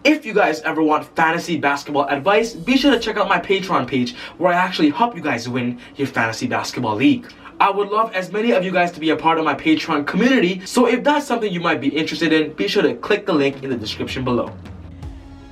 If you guys ever want fantasy basketball advice, be sure to check out my Patreon page where I actually help you guys win your fantasy basketball league. I would love as many of you guys to be a part of my Patreon community, so if that's something you might be interested in, be sure to click the link in the description below.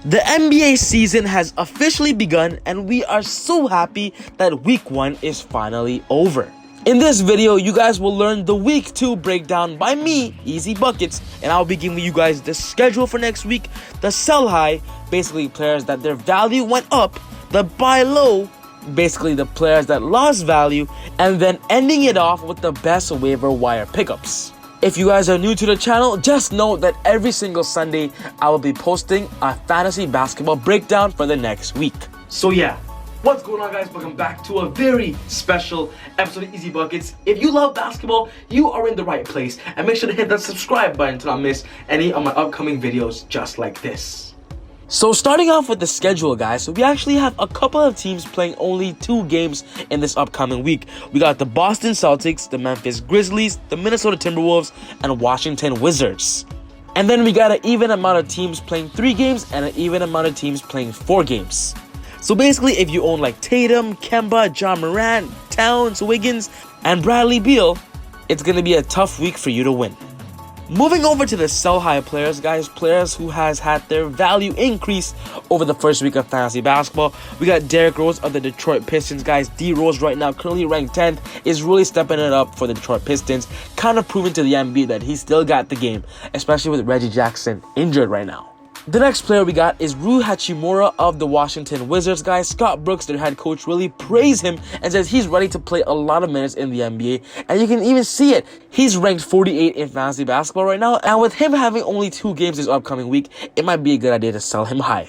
The NBA season has officially begun, and we are so happy that week 1 is finally over. In this video, you guys will learn the week 2 breakdown by me, ezBUCKETz, and I'll be giving you guys the schedule for next week, the sell high, basically players that their value went up, the buy low, basically the players that lost value, and then ending it off with the best waiver wire pickups. If you guys are new to the channel, just know that every single Sunday I will be posting a fantasy basketball breakdown for the next week. So yeah, what's going on, guys? Welcome back to a very special episode of ezBUCKETz. If you love basketball, you are in the right place, and make sure to hit that subscribe button to not miss any of my upcoming videos just like this. So starting off with the schedule, guys, we actually have a couple of teams playing only 2 games in this upcoming week. We got the Boston Celtics, the Memphis Grizzlies, the Minnesota Timberwolves, and Washington Wizards. And then we got an even amount of teams playing 3 games and an even amount of teams playing 4 games. So basically, if you own like Tatum, Kemba, John Morant, Towns, Wiggins, and Bradley Beal, it's going to be a tough week for you to win. Moving over to the sell high players, guys, players who has had their value increase over the first week of fantasy basketball. We got Derrick Rose of the Detroit Pistons, guys. D Rose right now currently ranked 10th, is really stepping it up for the Detroit Pistons, kind of proving to the NBA that he still got the game, especially with Reggie Jackson injured right now. The next player we got is Rui Hachimura of the Washington Wizards, guys. Scott Brooks, their head coach, really praised him and says he's ready to play a lot of minutes in the NBA. And you can even see it. He's ranked 48 in fantasy basketball right now. And with him having only 2 games this upcoming week, it might be a good idea to sell him high.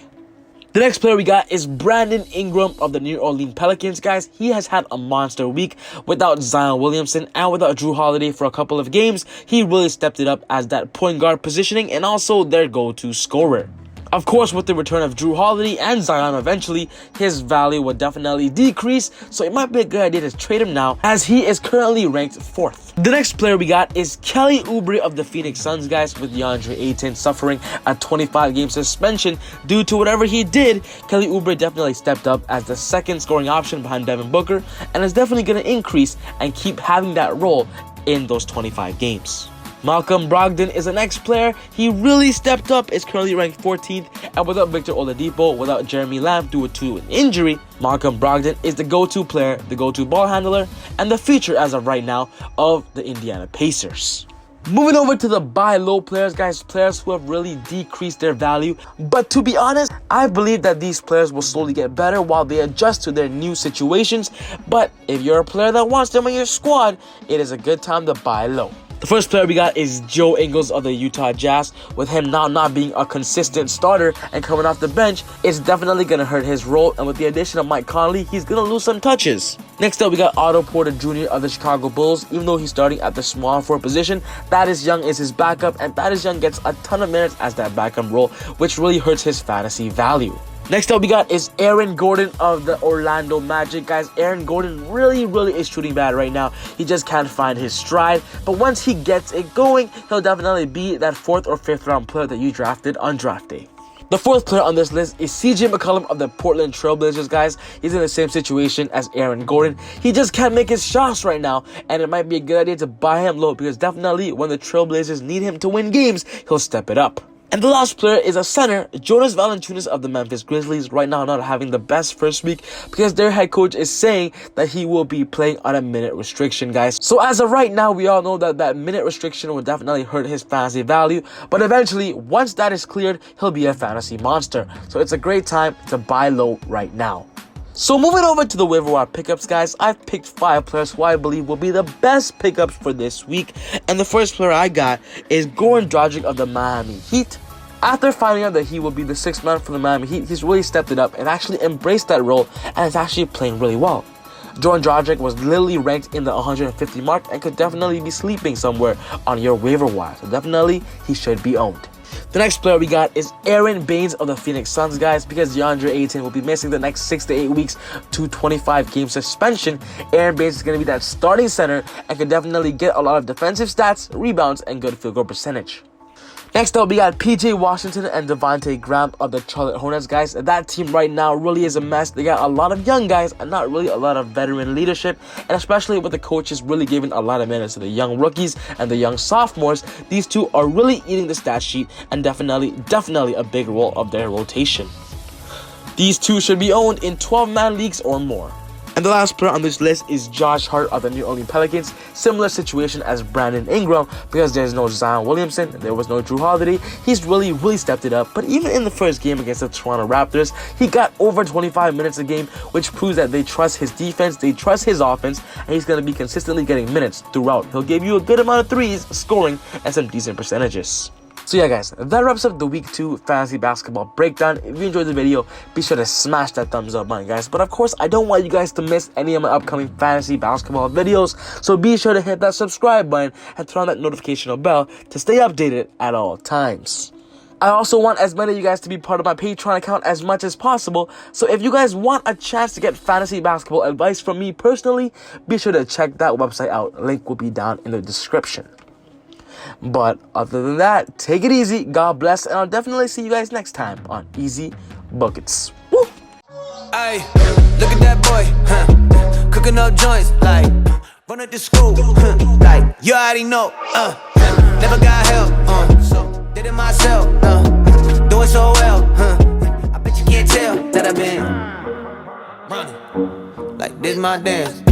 The next player we got is Brandon Ingram of the New Orleans Pelicans, guys. He has had a monster week without Zion Williamson and without Drew Holiday for a couple of games. He really stepped it up as that point guard positioning and also their go-to scorer. Of course, with the return of Drew Holiday and Zion eventually, his value will definitely decrease, so it might be a good idea to trade him now as he is currently ranked 4th. The next player we got is Kelly Oubre of the Phoenix Suns, guys, with DeAndre Ayton suffering a 25-game suspension due to whatever he did. Kelly Oubre definitely stepped up as the second scoring option behind Devin Booker and is definitely going to increase and keep having that role in those 25 games. Malcolm Brogdon is the next player. He really stepped up, is currently ranked 14th, and without Victor Oladipo, without Jeremy Lamb due to an injury, Malcolm Brogdon is the go-to player, the go-to ball handler, and the feature as of right now of the Indiana Pacers. Moving over to the buy low players, guys, players who have really decreased their value. But to be honest, I believe that these players will slowly get better while they adjust to their new situations. But if you're a player that wants them in your squad, it is a good time to buy low. The first player we got is Joe Ingles of the Utah Jazz. With him now not being a consistent starter and coming off the bench, it's definitely going to hurt his role. And with the addition of Mike Conley, he's going to lose some touches. Next up, we got Otto Porter Jr. of the Chicago Bulls. Even though he's starting at the small forward position, Thaddeus Young is his backup, and Thaddeus Young gets a ton of minutes as that backup role, which really hurts his fantasy value. Next up we got is Aaron Gordon of the Orlando Magic, guys. Aaron Gordon really is shooting bad right now. He just can't find his stride, but once he gets it going, he'll definitely be that 4th or 5th round player that you drafted on draft day. The 4th player on this list is CJ McCollum of the Portland Trailblazers, guys. He's in the same situation as Aaron Gordon. He just can't make his shots right now, and it might be a good idea to buy him low because definitely when the Trailblazers need him to win games, he'll step it up. And the last player is a center, Jonas Valanciunas of the Memphis Grizzlies, right now not having the best first week because their head coach is saying that he will be playing on a minute restriction, guys. So as of right now, we all know that that minute restriction will definitely hurt his fantasy value, but eventually, once that is cleared, he'll be a fantasy monster. So it's a great time to buy low right now. So moving over to the waiver wire pickups, guys, I've picked 5 players who I believe will be the best pickups for this week. And the first player I got is Goran Dragic of the Miami Heat. After finding out that he will be the 6th man for the Miami Heat, he's really stepped it up and actually embraced that role and is actually playing really well. Goran Dragic was literally ranked in the 150 mark and could definitely be sleeping somewhere on your waiver wire. So definitely, he should be owned. The next player we got is Aaron Baines of the Phoenix Suns, guys, because DeAndre Ayton will be missing the next 6 to 8 weeks to 25-game suspension. Aaron Baines is going to be that starting center and can definitely get a lot of defensive stats, rebounds, and good field goal percentage. Next up, we got PJ Washington and Devontae Graham of the Charlotte Hornets, guys. That team right now really is a mess. They got a lot of young guys and not really a lot of veteran leadership, and especially with the coaches really giving a lot of minutes to the young rookies and the young sophomores. These two are really eating the stat sheet and definitely a big role of their rotation. These two should be owned in 12-man leagues or more. And the last player on this list is Josh Hart of the New Orleans Pelicans. Similar situation as Brandon Ingram, because there's no Zion Williamson, there was no Drew Holiday. He's really stepped it up. But even in the first game against the Toronto Raptors, he got over 25 minutes a game, which proves that they trust his defense, they trust his offense, and he's going to be consistently getting minutes throughout. He'll give you a good amount of threes, scoring, and some decent percentages. So yeah, guys, that wraps up the Week 2 Fantasy Basketball Breakdown. If you enjoyed the video, be sure to smash that thumbs up button, guys. But of course, I don't want you guys to miss any of my upcoming Fantasy Basketball videos, so be sure to hit that subscribe button and turn on that notification bell to stay updated at all times. I also want as many of you guys to be part of my Patreon account as much as possible, so if you guys want a chance to get fantasy basketball advice from me personally, be sure to check that website out. Link will be down in the description. But other than that, take it easy, God bless, and I'll definitely see you guys next time on ezBUCKETz. Woo! Ay, look at that boy, cooking up joints, like, run at the school, like, you already know, never got help, so did it myself, doing so well, I bet you can't tell that I've been running, like, this my dance.